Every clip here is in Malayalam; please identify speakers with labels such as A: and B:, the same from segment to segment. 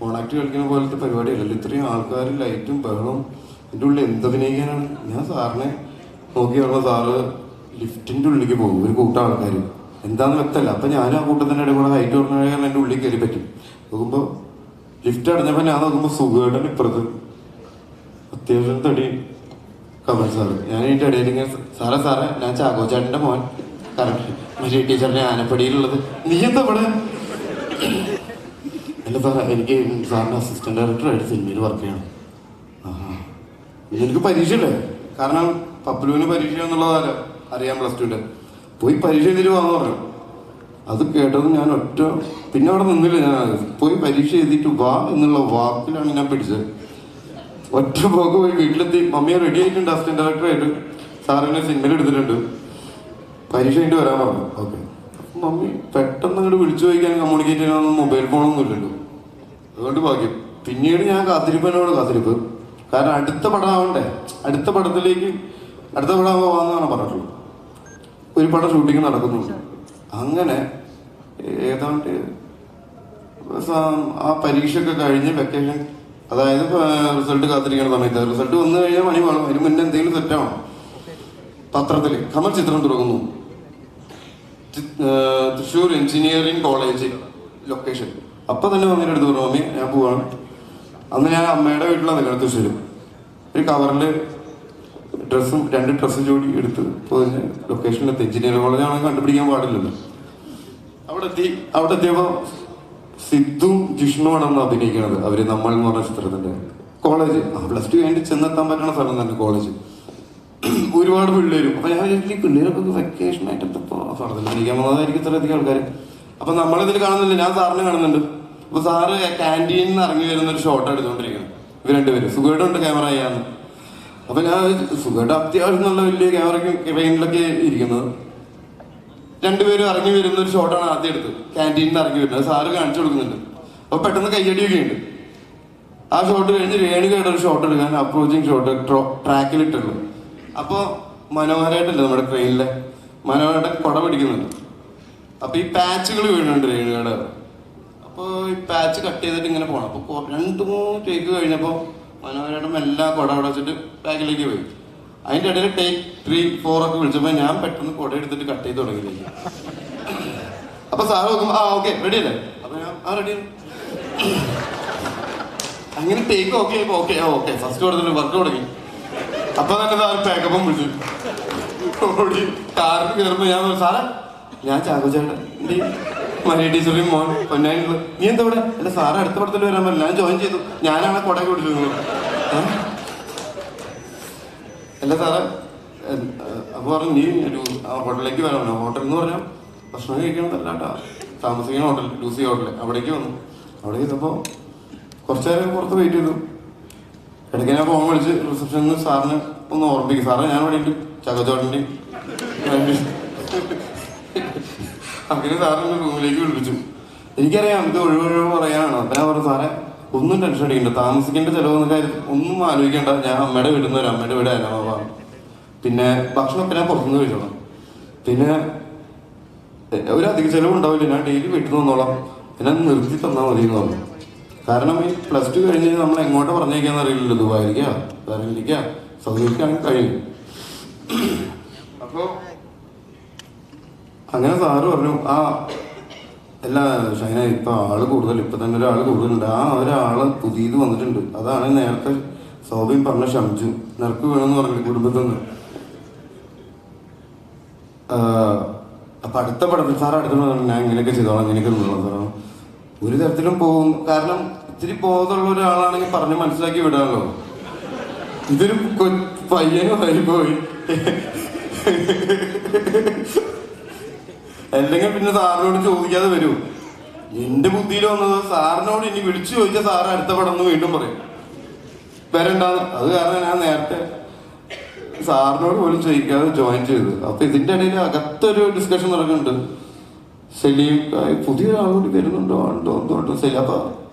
A: ഓണാക്ട് കളിക്കുന്ന പോലത്തെ പരിപാടിയല്ലല്ലോ. ഇത്രയും ആൾക്കാർ, ലൈറ്റും ബഹളവും, എൻ്റെ ഉള്ളിൽ എന്തഭിനയിക്കാനാണ്. ഞാൻ സാറിനെ നോക്കി പറഞ്ഞ സാറ് ലിഫ്റ്റിൻ്റെ ഉള്ളിലേക്ക് പോകും, ഒരു കൂട്ടം ആൾക്കാർ എന്താണെന്ന് വ്യക്തമല്ല. അപ്പം ഞാനും ആ കൂട്ടത്തിൻ്റെ ഇടയിൽ കൂടെ ഹൈറ്റ് കുറഞ്ഞ കാരണം എൻ്റെ ഉള്ളിൽ കയറി പറ്റും. നോക്കുമ്പോൾ ലിഫ്റ്റ് അടഞ്ഞപ്പോൾ ഞാൻ നോക്കുമ്പോൾ സുഖേട്ടൻ ഇപ്പുറത്ത് അത്യാവശ്യം തടി കമൽ സാറ്. ഞാൻ ഇതിൻ്റെ ഇടയിൽ ഇങ്ങനെ സാറേ ഞാൻ ചാക്കോച്ചാട്ടൻ്റെ മോൻ മറ്റേ ടീച്ചറിൻ്റെ ആനപ്പടിയിലുള്ളത്. നീ എന്താ ഇവിടെ? അല്ല സാറേ, എനിക്ക് സാറിൻ്റെ അസിസ്റ്റന്റ് ഡയറക്ടറായിട്ട് സിനിമയിൽ വർക്ക് ചെയ്യണം. എനിക്ക് പരീക്ഷയില്ലേ, കാരണം പപ്പലുവിന് പരീക്ഷ എന്നുള്ളത് അറിയാം, +2 പോയി പരീക്ഷ എഴുതിയിട്ട് വാന്ന് പറഞ്ഞു. അത് കേട്ടത് ഞാൻ പിന്നെ അവിടെ നിന്നില്ല. ഞാൻ പോയി പരീക്ഷ എഴുതിയിട്ട് വാ എന്നുള്ള വാക്കിലാണ് ഞാൻ പിടിച്ചത്. ഒറ്റ പോക്ക് പോയി വീട്ടിലെത്തി. മമ്മിയെ റെഡി ആയിട്ടുണ്ട് അസിസ്റ്റന്റ് ഡയറക്ടറായിട്ട്, സാറിനെ സിനിമയിൽ എടുത്തിട്ടുണ്ട്, പരീക്ഷ കഴിഞ്ഞിട്ട് വരാൻ പറഞ്ഞു. ഓക്കെ. മമ്മി പെട്ടെന്ന് അങ്ങോട്ട് വിളിച്ചു ചോദിക്കാൻ കമ്മ്യൂണിക്കേറ്റ് ചെയ്യാനൊന്നും മൊബൈൽ ഫോണൊന്നും ഇല്ലല്ലോ, അതുകൊണ്ട് ഭാഗ്യം. പിന്നീട് ഞാൻ കാത്തിരിപ്പ്, കാരണം അടുത്ത പടം ആവണ്ടേ, അടുത്ത പടമാകുമ്പോൾ വാങ്ങാനാണ് പറഞ്ഞിട്ടുള്ളത്. ഒരു പടം ഷൂട്ടിങ് നടക്കുന്നുണ്ട്. അങ്ങനെ ഏതാണ്ട് ആ പരീക്ഷയൊക്കെ കഴിഞ്ഞ് വെക്കേഷൻ, അതായത് റിസൾട്ട് കാത്തിരിക്കുന്ന സമയത്ത്, റിസൾട്ട് വന്നു കഴിഞ്ഞാൽ മണി വേണം, അതിന് മുന്നേ എന്തെങ്കിലും സെറ്റാവണം. പത്രത്തിൽ കമൽ ചിത്രം തുടങ്ങുന്നു, തൃശ്ശൂർ എഞ്ചിനീയറിംഗ് കോളേജ് ലൊക്കേഷൻ. അപ്പം തന്നെ മമ്മീൻ്റെ അടുത്ത് പറഞ്ഞു, മമ്മി ഞാൻ പോവാണ്. അന്ന് ഞാൻ അമ്മയുടെ വീട്ടിലാണ് നിൽക്കുന്നത് തൃശ്ശൂർ. ഒരു കവറിൽ 2 ഡ്രസ്സ് ജോഡി എടുത്ത് പോയി ലൊക്കേഷനിലെത്തി. എഞ്ചിനീയറിംഗ് കോളേജാണെങ്കിൽ കണ്ടുപിടിക്കാൻ പാടില്ലല്ലോ. അവിടെ എത്തിയപ്പോൾ സിദ്ധും ജിഷ്ണുവാണെന്ന് അഭിനയിക്കുന്നത്. അവർ നമ്മൾ എന്ന് പറഞ്ഞ ചിത്രത്തിൻ്റെ കോളേജ് +2 കഴിഞ്ഞിട്ട് ചെന്നെത്താൻ പറ്റുന്ന സ്ഥലം തന്നെ കോളേജ്. ഒരുപാട് പിള്ളേരും. അപ്പം ഞാൻ വിചാരിച്ചു പിള്ളേരൊക്കെ വെക്കേഷനായിട്ട് എന്തപ്പോൾ സ്ഥലത്തിൽ പഠിക്കാൻ പോകുന്നതായിരിക്കും ഇത്രയധികം ആൾക്കാർ. അപ്പം നമ്മളിതിൽ കാണുന്നില്ല, ഞാൻ സാറിനെ കാണുന്നുണ്ട്. അപ്പോൾ സാറ് ക്യാൻറ്റീനിൽ നിന്ന് ഇറങ്ങി വരുന്നൊരു ഷോട്ട് എടുത്തുകൊണ്ടിരിക്കുന്നത്. ഇവർ രണ്ടുപേരും സുഖമായിട്ടുണ്ട് ക്യാമറ ചെയ്യാന്ന്. അപ്പം ഞാൻ സുഖമായിട്ട് അത്യാവശ്യം നല്ല വലിയ ക്യാമറയ്ക്ക് ട്രെയിനിലൊക്കെ ഇരിക്കുന്നത്. രണ്ടുപേരും ഇറങ്ങി വരുന്ന ഒരു ഷോട്ടാണ് ആദ്യം എടുത്തത്. ക്യാൻറ്റീനിൽ നിന്ന് ഇറങ്ങി വരുന്നത് സാറ് കാണിച്ചു കൊടുക്കുന്നുണ്ട്. അപ്പോൾ പെട്ടെന്ന് കയ്യടിയൊക്കെ ഉണ്ട്. ആ ഷോട്ട് കഴിഞ്ഞ് രേണുകയുടെ ഒരു ഷോട്ട് എടുക്കാൻ അപ്രോച്ചിങ് ഷോട്ട് ട്രാക്കിലിട്ടുള്ളൂ. അപ്പോൾ മനോഹരമായിട്ടല്ലേ നമ്മുടെ ട്രെയിനിലെ മനോഹരമായിട്ട് കുട പിടിക്കുന്നുണ്ട്. അപ്പോൾ ഈ പാച്ചുകൾ വീഴുന്നുണ്ട് രേണുകയുടെ. അപ്പോൾ ഈ പാച്ച് കട്ട് ചെയ്തിട്ട് ഇങ്ങനെ പോകണം. അപ്പോൾ 2-3 ടേക്ക് കഴിഞ്ഞപ്പോൾ മനോഹരമായിട്ടും എല്ലാ കുട അവിടെ വെച്ചിട്ട് ബാക്കിലേക്ക് പോയി. അതിൻ്റെ ഇടയിൽ ടേക്ക് 3-4 ഒക്കെ വിളിച്ചപ്പോൾ ഞാൻ പെട്ടെന്ന് കുട എടുത്തിട്ട് കട്ട് ചെയ്ത് തുടങ്ങിയില്ല. അപ്പോൾ സാറ് നോക്കുമ്പോൾ ഓക്കെ റെഡി അല്ലേ? അപ്പോൾ ഞാൻ റെഡി. അങ്ങനെ ടേക്ക് ഓക്കെ ഫസ്റ്റ് കൊടുത്തിട്ട് വർക്ക് തുടങ്ങി. അപ്പൊ തന്നെ സാർ പാക്കപ്പും വിളിച്ചു ഓടി കാറിൽ കയറുമ്പോൾ ഞാൻ സാറേ ഞാൻ ചാക്കോച്ചേട്ടൻ മരിയ ടീച്ചറിയും മോൻ പൊന്നാനുള്ള. നീ എന്താ ഇവിടെ? അല്ല സാറ് അടുത്ത പടത്തിൽ വരാൻ പറ്റില്ല, ഞാൻ ജോയിൻ ചെയ്തു, ഞാനാണ് കൊടയൊക്കെ പിടിച്ചത്. അല്ല സാറേ അപ്പൊ പറഞ്ഞു നീ ഹോട്ടലിലേക്ക് വരാമോ? ഹോട്ടൽ എന്ന് പറഞ്ഞാൽ ഭക്ഷണം കഴിക്കണതല്ല കേട്ടോ, താമസിക്കുന്ന ഹോട്ടൽ, ലൂസി ഹോട്ടൽ. അവിടേക്ക് വന്നു. അവിടെ ചെയ്തപ്പോൾ കുറച്ചു നേരം പുറത്ത് വെയിറ്റ് ചെയ്തു. ഇടയ്ക്ക് ഞാൻ ഫോൺ വിളിച്ച് റിസപ്ഷനിൽ നിന്ന് സാറിന് ഒന്ന് ഓർമ്മിപ്പിക്കും, സാറേ ഞാൻ ഇവിടെ ഉണ്ട് ചാക്കോച്ചേട്ടൻ്റെ. അങ്ങനെ സാറിൻ്റെ റൂമിലേക്ക് വിളിപ്പിച്ചു. എനിക്കറിയാം ഇത് ഒഴിവൊഴിവ് പറയാനാണ്. അപ്പം ഞാൻ പറഞ്ഞു സാറേ ഒന്നും ടെൻഷൻ അടിക്കണ്ട, താമസിക്കേണ്ട ചിലവെന്ന കാര്യത്തിൽ ഒന്നും ആലോചിക്കേണ്ട, ഞാൻ അമ്മയുടെ വീട്ടിൽ നിന്ന് വരാം, അമ്മയുടെ വീട് അയലമാവാണ്. പിന്നെ ഭക്ഷണമൊക്കെ ഞാൻ പുറത്തുനിന്ന് കഴിച്ചോളാം, പിന്നെ ഒരു അധിക ചിലവുണ്ടാവില്ല, ഞാൻ ഡെയിലി വീട്ടിൽ നിന്ന് വന്നോളാം, എന്നെ നിർത്തി തന്നാൽ മതി എന്ന് പറഞ്ഞു. കാരണം ഈ +2 കഴിഞ്ഞ് നമ്മൾ എങ്ങോട്ട് പറഞ്ഞേക്കാന്ന് അറിയില്ലല്ലോ, ദുബായിലേക്കാ ബഹ്റൈനിലേക്കാ സൗദിയിലേക്കാണെങ്കിൽ കഴിയും. അപ്പോൾ അങ്ങനെ സാറ് പറഞ്ഞു അല്ല ഷൈന ഇപ്പം ആള് കൂടുതൽ, ഇപ്പം തന്നെ ഒരാൾ കൂടുതലുണ്ട്, ഒരാൾ പുതിയത് വന്നിട്ടുണ്ട്, അതാണ് നേരത്തെ സൗബിൻ പറഞ്ഞ ഷംജു, നിനക്ക് വേണമെന്ന് പറഞ്ഞു കുടുംബത്തിൽ നിന്ന്. അപ്പം അടുത്ത പടത്തിൽ സാർ അടുത്ത ഞാൻ ഇങ്ങനെയൊക്കെ ചെയ്തോളാം, ഇങ്ങനെയൊക്കെ നിന്നോളാം സാറാണ്. ഒരു തരത്തിലും പോകും, കാരണം ഇത്തിരി ബോധമുള്ള ഒരാളാണെങ്കിൽ പറഞ്ഞ് മനസ്സിലാക്കി വിടാമല്ലോ. ഇതൊരു പയ്യനുമായി പോയി അല്ലെങ്കിൽ പിന്നെ സാറിനോട് ചോദിക്കാതെ വരൂ. എന്റെ ബുദ്ധിയിൽ വന്നത് സാറിനോട് ഇനി വിളിച്ചു ചോദിച്ചാൽ സാറ് അടുത്ത പടം എന്ന് വീണ്ടും പറയും വരണ്ടാന്ന്. അത് കാരണം ഞാൻ നേരത്തെ സാറിനോട് പോലും ചോദിക്കാതെ ജോയിൻ ചെയ്തു. അപ്പൊ ഇതിന്റെ ഇടയിൽ അകത്തൊരു ഡിസ്കഷൻ നടക്കുന്നുണ്ട്. സെലീം പുതിയ ആളുകൂടി വരുന്നുണ്ടോ ഉണ്ടോ സെലി. അപ്പൊ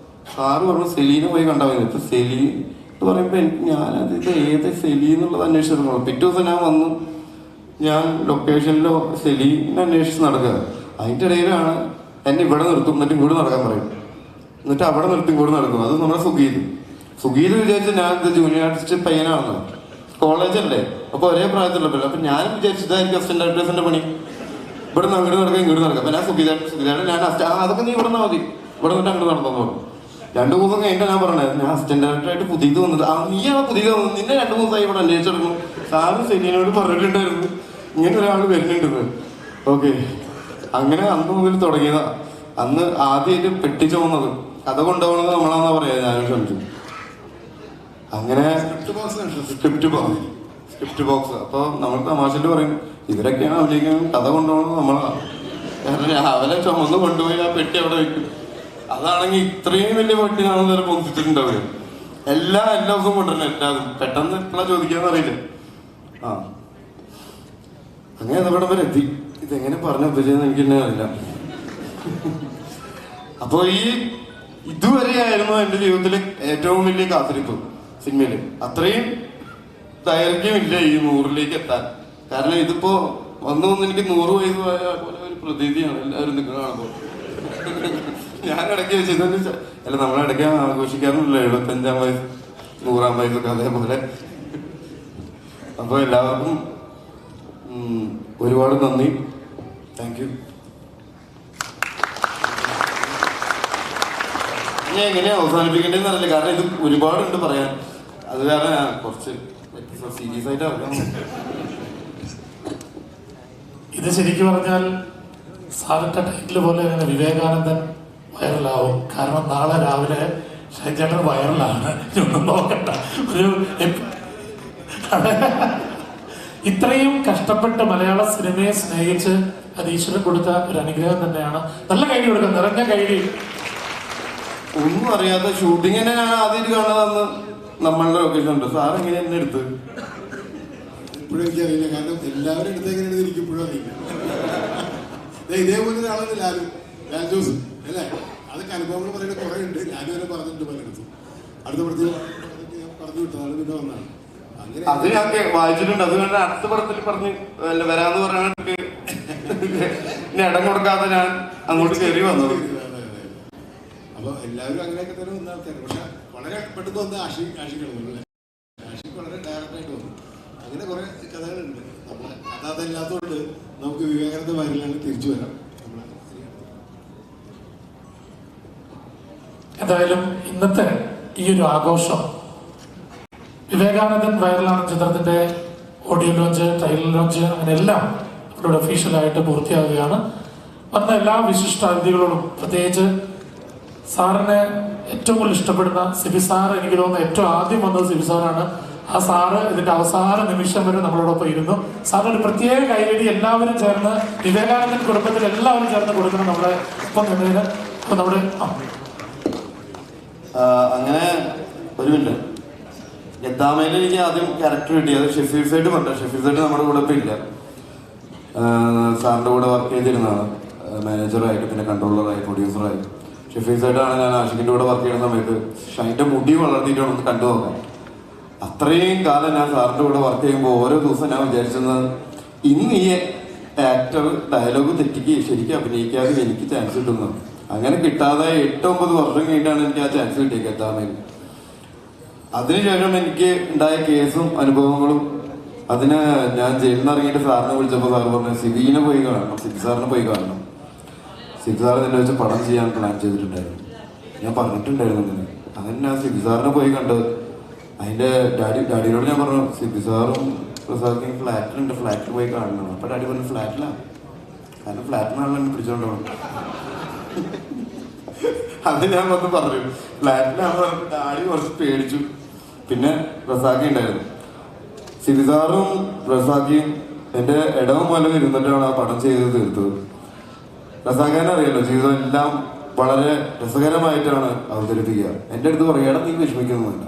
A: സാറ് പറഞ്ഞു സെലീനെ പോയി കണ്ടാൽ മതി. ഇപ്പൊ സെലീൻ എന്ന് പറയുമ്പോ ഞാനത് ഇത് ഏത് സെലി എന്നുള്ളത് അന്വേഷിച്ചിരുന്നു. പിറ്റേ ദിവസം ഞാൻ വന്നു, ഞാൻ ലൊക്കേഷനിലോ സെലീനെ അന്വേഷിച്ച് നടക്കുക. അതിൻ്റെ ഇടയിലാണ് എന്നെ ഇവിടെ നിർത്തും, എന്നിട്ട് ഇങ്ങോട്ട് നടക്കാൻ പറയും. എന്നിട്ട് അവിടെ നിർത്തി കൂടെ നടക്കും. അത് നമ്മുടെ സുഗീത് വിചാരിച്ച ഞാൻ ജൂനിയർ ആർട്ടിസ്റ്റ് പയ്യനാണെന്ന്, കോളേജല്ലേ, അപ്പൊ ഒരേ പ്രായത്തിലുള്ള. അപ്പൊ ഞാൻ വിചാരിച്ചതായിരിക്കും അസിസ്റ്റന്റ് ഡയറക്ടേഴ്സിന്റെ പണി, ഇവിടെ നിന്ന് അങ്ങോട്ട് നടക്കാം ഇങ്ങോട്ട് നടക്കാം. അപ്പൊ ഞാൻ സുഗീതേട്ടൻ ഞാൻ അതൊക്കെ നീ ഇവിടെ നിന്നാ മതി, ഇവിടെ നിന്നിട്ട് അങ്ങോട്ട് നടന്നു പറഞ്ഞു. 2 ദിവസം കഴിഞ്ഞിട്ട് ഞാൻ പറഞ്ഞത് ഞാൻ അസിസ്റ്റന്റ് ഡയറക്ടറായിട്ട് പുതിയത് വന്നത്. നീയാണ് പുതിയത് വന്നത്, നിന്നെ 2 ദിവസമായി ഇവിടെ അന്വേഷിച്ചെടുക്കുന്നു. സാറ് സെലീനോട് പറഞ്ഞിട്ടുണ്ടായിരുന്നു ഇങ്ങനെ ഒരാൾ വരുന്നുണ്ടെന്ന്. ഓക്കെ, അങ്ങനെ അന്ന് മുതൽ തുടങ്ങിയതാ. അന്ന് ആദ്യമായിട്ട് പെട്ടി ചുമന്നത് കഥ കൊണ്ടുപോകുന്നത് നമ്മളാന്നാ പറയാ. ഞാനും ശ്രമിച്ചു. അങ്ങനെ സ്ക്രിപ്റ്റ് ബോക്സ്. അപ്പൊ നമ്മൾ തമാശയിൽ പറയും ഇവരൊക്കെയാണ് അഭിനയിക്കുന്നത്, കഥ കൊണ്ടുപോകുന്നത് നമ്മളാ. കാരണം രാവിലെ ചുമന്ന് കൊണ്ടുപോയി ആ പെട്ടി അവിടെ വയ്ക്കും. അതാണെങ്കിൽ ഇത്രയും വലിയ പെട്ടി നാളെ നേരം പൊന്തിച്ചിട്ടുണ്ടാവുക. എല്ലാ ദിവസവും കൊണ്ടുവരണം. എല്ലാതും പെട്ടെന്ന് എപ്പോഴാ ചോദിക്കാന്ന് അറിയില്ല. അങ്ങനെ നമ്മുടെ വരെ എത്തി. ഇതെങ്ങനെ പറഞ്ഞ ഉപജയെന്ന് എനിക്ക് തന്നെ അറിയില്ല. അപ്പൊ ഇതുവരെയായിരുന്നു എന്റെ ജീവിതത്തിലെ ഏറ്റവും വലിയ കാത്തിരിപ്പ് സിനിമയില്. അത്രയും ദൈർഘ്യമില്ല ഈ 100ലേക്ക് എത്താൻ. കാരണം ഇതിപ്പോ വന്നു എനിക്ക് 100 വയസ്സ് പോലെ ഒരു പ്രതീതിയാണ് എല്ലാവരും നിൽക്കുന്നതാണപ്പോ. ഞാൻ ഇടയ്ക്ക് വെച്ചിട്ട് അല്ല, നമ്മളിടയ്ക്ക് ആഘോഷിക്കാറുണ്ടല്ലോ 75-ാം വയസ്സ് 100-ാം വയസ്സൊക്കെ അതേപോലെ. അപ്പൊ എല്ലാവർക്കും ഒരുപാട് നന്ദി. Thank you. ഞാൻ എങ്ങനെയാ അവസാനിപ്പിക്കേണ്ടതെന്ന് അറിയില്ല, കാരണം ഇത് ഒരുപാടുണ്ട് പറയാൻ. അത് കാരണം ഞാൻ കുറച്ച് സീരിയസ് ആയിട്ട് അറിയാം.
B: ഇത് ശരിക്കും പറഞ്ഞാൽ സാറിന്റെ ടൈറ്റിൽ പോലെ വിവേകാനന്ദൻ വൈറലാവും. കാരണം നാളെ രാവിലെ ഷൈജേട്ടൻ വൈറലാണ്. ഒന്നും നോക്കണ്ട. ഇത്രയും കഷ്ടപ്പെട്ട് മലയാള സിനിമയെ സ്നേഹിച്ച് അത് ഈശ്വരൻ കൊടുത്ത ഒരു അനുഗ്രഹം തന്നെയാണ്. നല്ല കൈഡി കൊടുക്കാം, നിറഞ്ഞ കൈഡി.
A: ഒന്നും അറിയാത്ത ഷൂട്ടിങ് തന്നെ ഞാൻ ആദ്യമായിട്ട് കാണുന്നതെന്ന് നമ്മളുടെ ലൊക്കേഷൻ ഉണ്ട്. സാർ എങ്ങനെ എന്നെ എടുത്ത്
C: ഇപ്പോഴും എനിക്കറിയില്ല. കാരണം എല്ലാവരും എടുത്ത് എങ്ങനെയാണ് എനിക്ക് ഇപ്പോഴും അറിയില്ല. ഇതേപോലെ ആളാണ് ലാൽ ജോസ് അല്ലേ? അതൊക്കെ അനുഭവങ്ങൾ പറയുന്നത് കുറെ ഉണ്ട്. ഞാനും അവരെ പറഞ്ഞിട്ടുണ്ട് പലയിടത്തും. അടുത്ത പടത്തിൽ പറഞ്ഞു വിട്ടതാണ്, പിന്നെ വന്നാണ്.
A: അത് ഞാൻ വായിച്ചിട്ടുണ്ട്. അത് കണ്ട് അടുത്ത പടത്തിൽ പറഞ്ഞ് വരാന്ന് പറഞ്ഞിട്ട് ഇടം കൊടുക്കാതെ ഞാൻ അങ്ങോട്ട് കയറി വന്നത്.
C: അപ്പൊ എല്ലാവരും അങ്ങനെയൊക്കെ തന്നെ വന്ന ആൾക്കാർ. പക്ഷെ വളരെ പെട്ടെന്ന് വന്ന് ആഷിക് കിടന്നു. ആഷിക് വളരെ ഡയറക്റ്റായിട്ട് വന്നു. അങ്ങനെ കുറെ കഥകളുണ്ട്. നമ്മളെ കഥ അതല്ലാത്തതുകൊണ്ട് നമുക്ക് വിവേകാനന്ദ വയറിലാണ് തിരിച്ചു വരാം.
B: എന്തായാലും ഇന്നത്തെ ഈ ഒരു ആഘോഷം വിവേകാനന്ദൻ വൈറലാണ് ചിത്രത്തിന്റെ ഓഡിയോ ലോഞ്ച്, ട്രെയിലർ ലോഞ്ച്, അങ്ങനെ എല്ലാം അവരുടെ ഒഫീഷ്യലായിട്ട് പൂർത്തിയാകുകയാണ്. വന്ന എല്ലാ വിശിഷ്ട അതിഥികളോടും പ്രത്യേകിച്ച് സാറിനെ ഏറ്റവും കൂടുതൽ ഇഷ്ടപ്പെടുന്ന സിബി സാർ, എനിക്ക് തോന്നുന്നു ഏറ്റവും ആദ്യം വന്നത് സിബി സാറാണ്. ആ സാറ് ഇതിന്റെ അവസാന നിമിഷം വരെ നമ്മളോടൊപ്പം ഇരുന്നു. സാറിന് ഒരു പ്രത്യേക കൈയടി എല്ലാവരും ചേർന്ന്, വിവേകാനന്ദൻ കുടുംബത്തിൽ എല്ലാവരും ചേർന്ന് കൊടുക്കണം നമ്മളെ ഒപ്പം നിന്നതിന്. അപ്പൊ നമ്മുടെ
A: അങ്ങനെ ഒരു മിനിറ്റ്. യദ്ദാമയിൽ എനിക്ക് ആദ്യം ക്യാരക്ടർ കിട്ടിയത് ഷെഫീർ സൈഡ് പറഞ്ഞു. ഷെഫീർ സൈഡ് നമ്മുടെ കൂടെ ഇപ്പം ഇല്ല. സാറിൻ്റെ കൂടെ വർക്ക് ചെയ്തിരുന്നതാണ്, മാനേജറായിട്ട്, പിന്നെ കൺട്രോളറായി, പ്രൊഡ്യൂസറായി. ഷെഫീർ സൈഡാണ് ഞാൻ ആഷിഖിൻ്റെ കൂടെ വർക്ക് ചെയ്യുന്ന സമയത്ത് ഷൈൻ്റെ മുടി വളർത്തിയിട്ടാണ് ഒന്ന് കണ്ടു നോക്കാം. അത്രയും കാലം ഞാൻ സാറിൻ്റെ കൂടെ വർക്ക് ചെയ്യുമ്പോൾ ഓരോ ദിവസം ഞാൻ വിചാരിച്ചിരുന്നത് ഇന്ന് ഈ ആക്ടർ ഡയലോഗ് തെറ്റിക്ക് ശരിക്കും അഭിനയിക്കാതെ എനിക്ക് ചാൻസ് കിട്ടുന്നു. അങ്ങനെ കിട്ടാതെ 8-9 വർഷം കഴിഞ്ഞിട്ടാണ് എനിക്ക് ആ ചാൻസ് കിട്ടിയത് യദ്ദാമയിൽ. അതിനുശേഷം എനിക്ക് ഉണ്ടായ കേസും അനുഭവങ്ങളും, അതിന് ഞാൻ ജയിലിൽ നിന്ന് ഇറങ്ങിയിട്ട് സാറിനെ വിളിച്ചപ്പോൾ സാറ് പറഞ്ഞു സിബിനെ പോയി കാണണം, സിബി സാറിനെ പോയി കാണണം. സിബി സാർ എന്നെ വെച്ച് പടം ചെയ്യാൻ പ്ലാൻ ചെയ്തിട്ടുണ്ടായിരുന്നു. ഞാൻ പറഞ്ഞിട്ടുണ്ടായിരുന്നു അങ്ങനെ. അങ്ങനെ ഞാൻ സിബി സാറിനെ പോയി കണ്ടത്. അതിൻ്റെ ഡാഡിയോട് ഞാൻ പറഞ്ഞു സിബി സാറും പ്രസാദിക്കും ഫ്ലാറ്റിലുണ്ട്, ഫ്ലാറ്റിൽ പോയി കാണണം. അപ്പോൾ ഡാഡി പറഞ്ഞു ഫ്ലാറ്റിലാണ്, കാരണം ഫ്ലാറ്റിനാണല്ലോ എന്നെ പിടിച്ചോണ്ടാണ്. അത് ഞാൻ വന്ന് പറഞ്ഞു ഫ്ലാറ്റിലാണെന്ന് പറഞ്ഞിട്ട് ഡാഡി കുറച്ച് പേടിച്ചു. പിന്നെ റസാഖി ഉണ്ടായിരുന്നു. സിബി സാറും റസാഖിയും എൻ്റെ ഇടവും പോലെ ഇരുന്നിട്ടാണ് ആ പടം ചെയ്ത് തീർത്തത്. റസാഖാനെ അറിയാലോ, ജീവിതം എല്ലാം വളരെ രസകരമായിട്ടാണ് അവതരിപ്പിക്കുക. എൻ്റെ അടുത്ത് പറയുകയാണ് നീ വിഷമിക്കുന്നില്ല,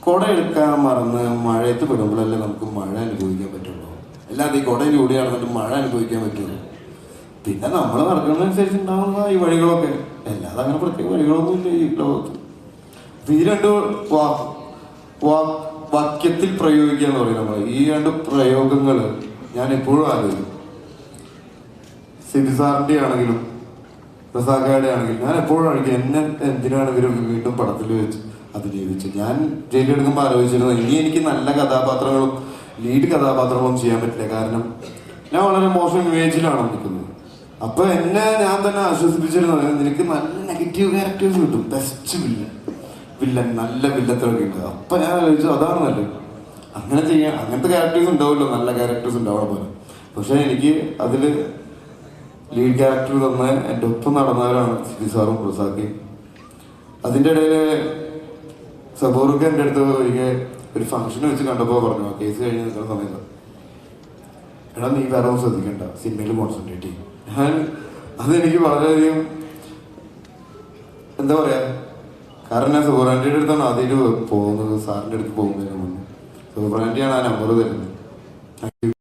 A: കുട എടുക്കാൻ മറന്ന് മഴയത്ത് പെടുമ്പോഴല്ലേ നമുക്ക് മഴ അനുഭവിക്കാൻ പറ്റുള്ളൂ, അല്ലാതെ ഈ കുടയിലൂടെയാണ് നമുക്ക് മഴ അനുഭവിക്കാൻ പറ്റുള്ളൂ. പിന്നെ നമ്മൾ നടക്കുന്നതനുസരിച്ച് ഉണ്ടാവുന്ന ഈ വഴികളൊക്കെ, അല്ലാതെ അങ്ങനെ പ്രത്യേക വഴികളൊന്നും ഇല്ല ഈ ലോകത്ത്. ഈ 2 വാക്യത്തിൽ പ്രയോഗിക്കുക എന്ന് പറയും നമ്മൾ. ഈ 2 പ്രയോഗങ്ങൾ ഞാൻ എപ്പോഴും ആലോചിക്കും. സിബി സാറിൻ്റെ ആണെങ്കിലും റസാഖയുടെ ആണെങ്കിൽ ഞാൻ എപ്പോഴും കാണിക്കും എന്നെ എന്തിനാണ് ഇവർ വീണ്ടും പടത്തിൽ വെച്ച് അഭിനയിച്ചത്. ഞാൻ ജയിലെടുക്കുമ്പോൾ ആലോചിച്ചിരുന്നത് ഇനി എനിക്ക് നല്ല കഥാപാത്രങ്ങളും ലീഡ് കഥാപാത്രങ്ങളും ചെയ്യാൻ പറ്റില്ല, കാരണം ഞാൻ വളരെ മോശം ഇമേജിലാണ് നിൽക്കുന്നത്. അപ്പൊ എന്നെ ഞാൻ തന്നെ ആശ്വസിപ്പിച്ചിരുന്നത് നിനക്ക് നല്ല നെഗറ്റീവ് ക്യാരക്ടേഴ്സ് കിട്ടും, ബെസ്റ്റ് വില്ലൻ നല്ല വില്ലത്തിലൊക്കെ ഉണ്ട്. അപ്പൊ ഞാൻ ആലോചിച്ചു അതാണ് നല്ലത്, അങ്ങനെ ചെയ്യാൻ. അങ്ങനത്തെ ക്യാരക്ടേഴ്സ് ഉണ്ടാവുമല്ലോ, നല്ല ക്യാരക്ടേഴ്സ് ഉണ്ടാവണം പോലെ. പക്ഷെ എനിക്ക് അതിൽ ലീഡ് ക്യാരക്ടർ തന്ന എൻ്റെ ഒപ്പം നടന്നവരാണ് സിദി സാറും റസാഖയും. അതിൻ്റെ ഇടയിൽ സബൂർക്ക് എൻ്റെ അടുത്ത് ഒരിക്കൽ ഒരു ഫംഗ്ഷൻ വെച്ച് കണ്ടപ്പോൾ പറഞ്ഞു, കേസ് കഴിഞ്ഞ് നിൽക്കുന്ന സമയത്ത്, എടാ നീ വേറെ ഒന്നും ശ്രദ്ധിക്കണ്ട, സിനിമയിൽ കോൺസെൻട്രേറ്റ് ചെയ്യും. അതെനിക്ക് വളരെയധികം എന്താ പറയാ, കാരണം ഞാൻ സബൂറാൻറ്റിയുടെ അടുത്താണ് ആദ്യമായിട്ട് പോകുന്നത്, സാറിൻ്റെ അടുത്ത് പോകുന്നതിന് മുന്നേ. സബൂറാൻറ്റിയാണ് ആ നമ്പർ തരുന്നത്. Thank you.